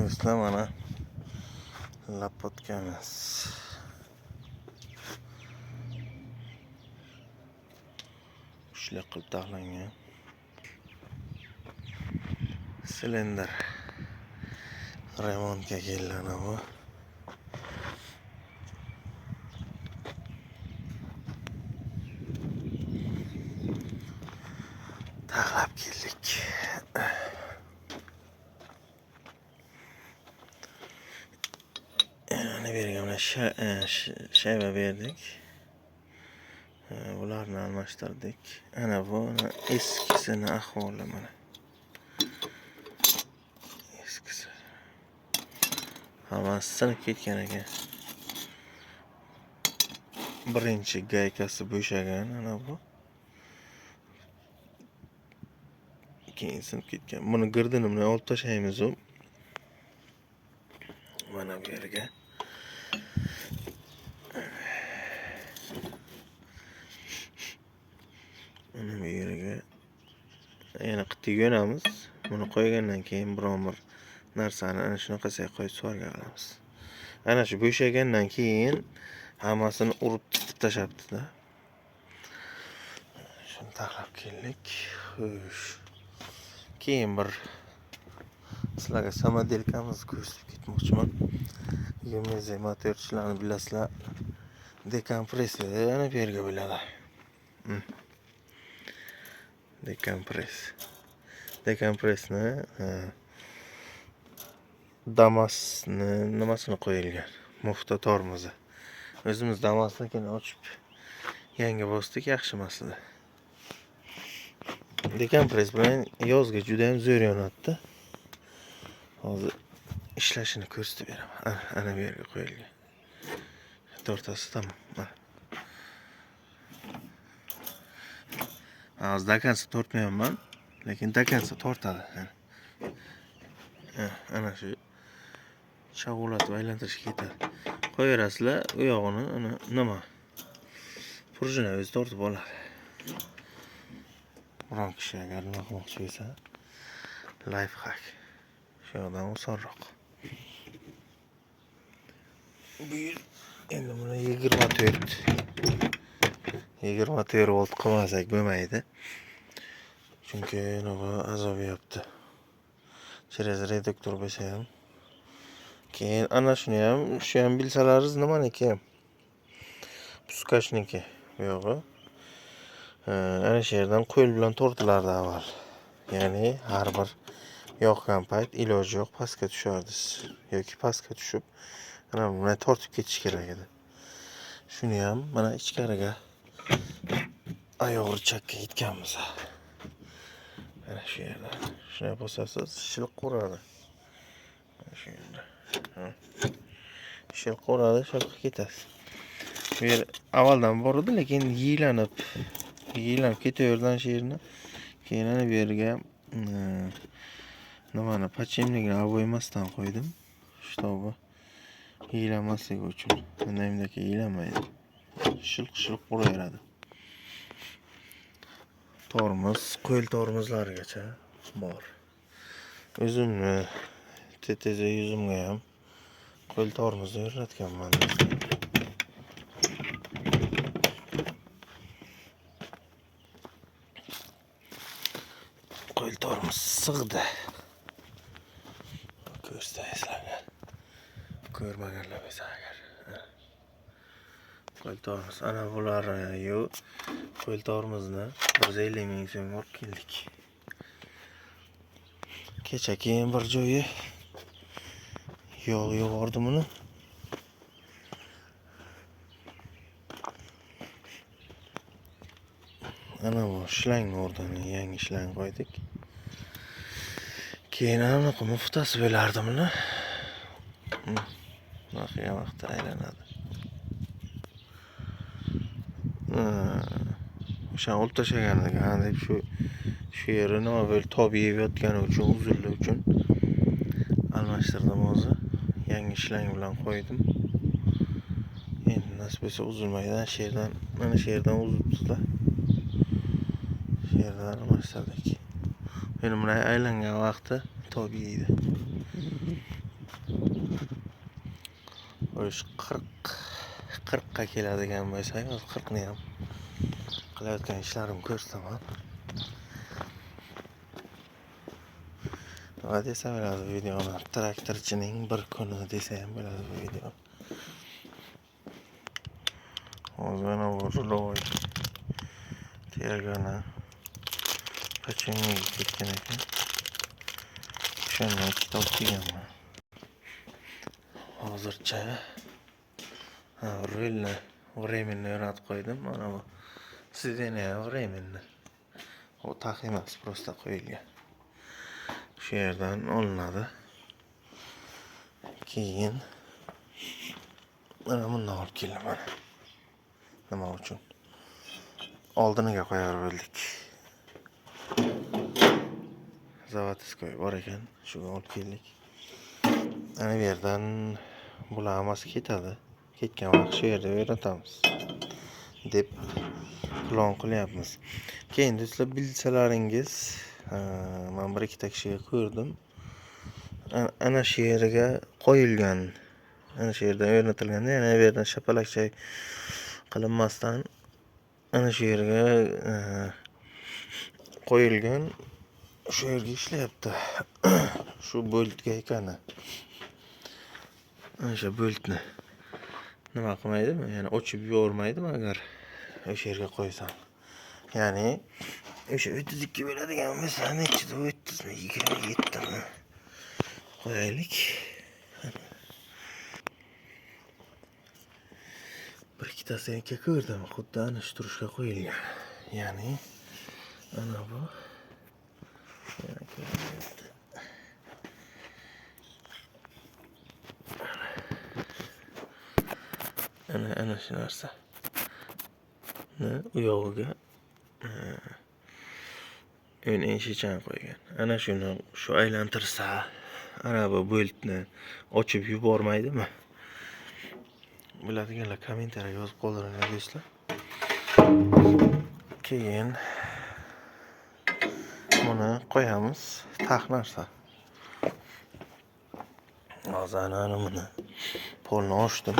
ko'rsam mana lapotkamiz. Ushla qilib taqlangan silindr remontga kelgan bu. Taqlab keldik. Ana bergan shayba berdik. Bularni almashtirdik. Ana bu eskisini ahvoli mana. Eskisi. Hammasi sinib ketgan ekan. Birinchi gaykasi bo'shagan ana bu. Keyin sinib ketgan. Buni girdini bilan olib tashlaymiz u. Mana bu yerga. Mana bu yerga yana qitib yo'namiz. Buni qo'ygandan keyin biron bir narsani ana shunaqasiga qo'yib suvga qilamiz. Ana shu bo'shagandan keyin hammasini urib titib tashabdi-da. Shuni taxlab keldik. Xo'sh. Keyin bir sizlarga samodelkamizni ko'rsatib ketmoqchiman. Yumeze motorchilarni bilasizlar. Dekompressiya ana bu yerga bo'ladi. Dekompressni Damas'ni nimasini qo'yilgan. Mufta tormozi. O'zimiz Damas'nikini ochib yangi bosdik, yaxshi emas edi. Dekompress bilan yozga juda ham zo'r yonadi. Hozir ishlashini ko'rsatib beraman. Ana bu yerga qo'yilgan. To'rtasi tamom. Hozir dakansa tortmayapman, lekin dakansa tortadi. Ana shu shag'ullatib aylantirishga ketadi. Qo'yaverasizlar, u yog'ini ana nima? Prujina o'zi tortib oladi. Biron kishi agar nima qilmoqchi bo'lsa, life hack. Shu yoqdan osonroq. Bu endi buni 24 volt qilmasak bo'lmaydi. Chunki nima azob yapti. Через reduktor bo'lsa ham. Keyin ana shuni ham, shu ham bilsalaringiz nimaniki? Puskashniki bu yog'i. Ana shu yerdan qo'l bilan tortilardi avval. Ya'ni har bir yoqqan payt iloji yo'q pastga tushardingiz yoki pastga tushib mana buni tortib ketish kerak edi. Shuni ham mana ichkariga oyog'i chakka yetganmiz. Mana shu yerda. Shuni bosasiz, shilq uradi. Shu yerda. Shilq uradi, shilq ketadi. Bu yer avvaldan bor edi, lekin yeylanib ketavergan shu yerni. Keyin ana bu yerga nimani pachemnikni avoymasdan qo'ydim. Shtobi yeylanmasligi uchun. Bundayimdagi yeylanmaydi. Shilq uraveradi. Tormoz, qo'l tormozlarigacha bor. O'zimni TTZ yuzimga ham qo'l tormozni o'rnatganman. Qo'l tormoz sig'di. Ko'rsataysizlarga. Ko'rmaganlar bo'lsa agar. Qo'l tormoz ana bularni qo'l tormozni 150 ming so'm olib keldik. Kecha keyin bir joyi yog' yubordim uni. Ana bu shlang o'rniga yangi shlang qo'ydik. Keyin anaqa muftasi bo'lardi buni. Vaqtda aylanadi. O'sha olib tashlagan ekan deb shu yeri nima bo'lib tob yeb yotgani uchun, uzildi uchun almashtirdim hozir. Yangi shlang bilan qo'ydim. Endi nasib bo'lsa uzilmaydi. Mana shu yerdan uzibdi-da. Shu yerdan almashtirdik. Endi buni aylangan vaqti tob yeydi. O'sha 40 ga keladigan bo'lsak, 40 ni ham qilayotgan ishlarimni ko'rsataman. Nima desa bo'ladi videoni? Traktorchining bir kuni desa ham bo'ladi bu video. Hozir mana bu ruloy tergani pachiniga ketgan ekan. O'shani kitob qilganman. Hozircha rulni временный o'rnatib qo'ydim. Mana bu sideniya временный. O taq emas, просто qo'yilgan. Shu yerdan olinadi. Keyin mana bundan olib keldim mana. Nima uchun? Oldiniga qo'yar bo'ldik. Zavodiskoy bor ekan, shuga olib keldik. Ana bu yerdan bular hammasi ketadi. Ketgan vaqt shu yerda o'rnatamiz deb plan qilyapmiz. Keyin do'stlar, bilsalaringiz, men bir ikkita kishiga ko'rdim. Ana shu yerga qo'yilgan, ana shu yerdan o'rnatilganda, yana bu yerdan shapalakcha qilinmasdan ana shu yerga qo'yilgan. Shu yerga ishlayapti. Shu boltga ekani. O'sha boltni nima qilmaydimi? Ya'ni ochib yubormaydimi agar o'sha yerga qo'ysam? Ya'ni o'sha 32 bo'ladigan bo'lsa, nechida 30 mi, 27 mi qo'yaylik. Bir ikkitasini ko'rdim, xuddi ana shu turishga qo'yilgan. Ya'ni ana bu ana shu narsa. U yog'iga ön eshikchani qo'ygan. Ana shuni shu aylantirsa, ana bu boltni ochib yubormaydimi? Biladiganlar kommentariyaga yozib qoldiringlar do'stlar. Keyin buni qo'yamiz, taq narsa. Hozir ana buni polni ochdim.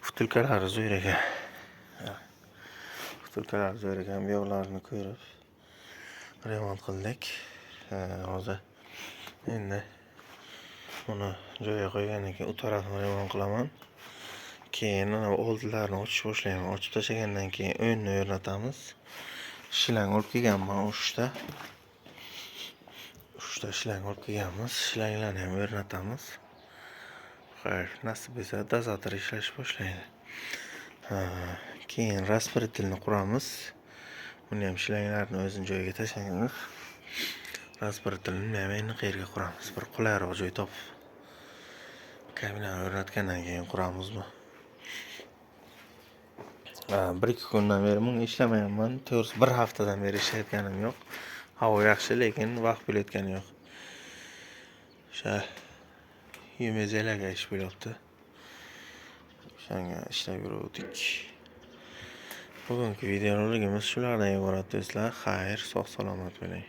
Vtulkalari zo'r ekan. Vtulkalari zo'r ekan, bu yo'llarini ko'rib remont qildik. Hozir endi buni joyiga qo'ygandan keyin u tarafini remont qilaman. Keyin ana oldilarini ochish boshlayman. Ochib tashlagandan keyin o'nni o'rnatamiz. Shlang olib kelganman 3 ta. 3 ta shlang olib kelganmiz. Shlanglarni ham o'rnatamiz. Xayr, nasib etsa dozator ishlash boshlaydi. Keyin rasporitelni quramiz. Buni ham shlanglarni o'zini joyiga tashlamiz. Rasporitelni ham endi qayerga quramiz? Bir qulayroq joy topib kabinani o'rnatgandan keyin quramiz bu. 1-2 kundan beri bunga ishlamayapman. To'g'risi bir haftadan beri ishlayotganim yo'q. Havo yaxshi, lekin vaqt bo'layotgani yo'q. O'sha yumezelaga ish bo'lyapti. O'shanga ishlab yuruvdik. Bugungi videolarimiz shulardan iborat do'stlar. Xayr, sog' salomat bo'ling.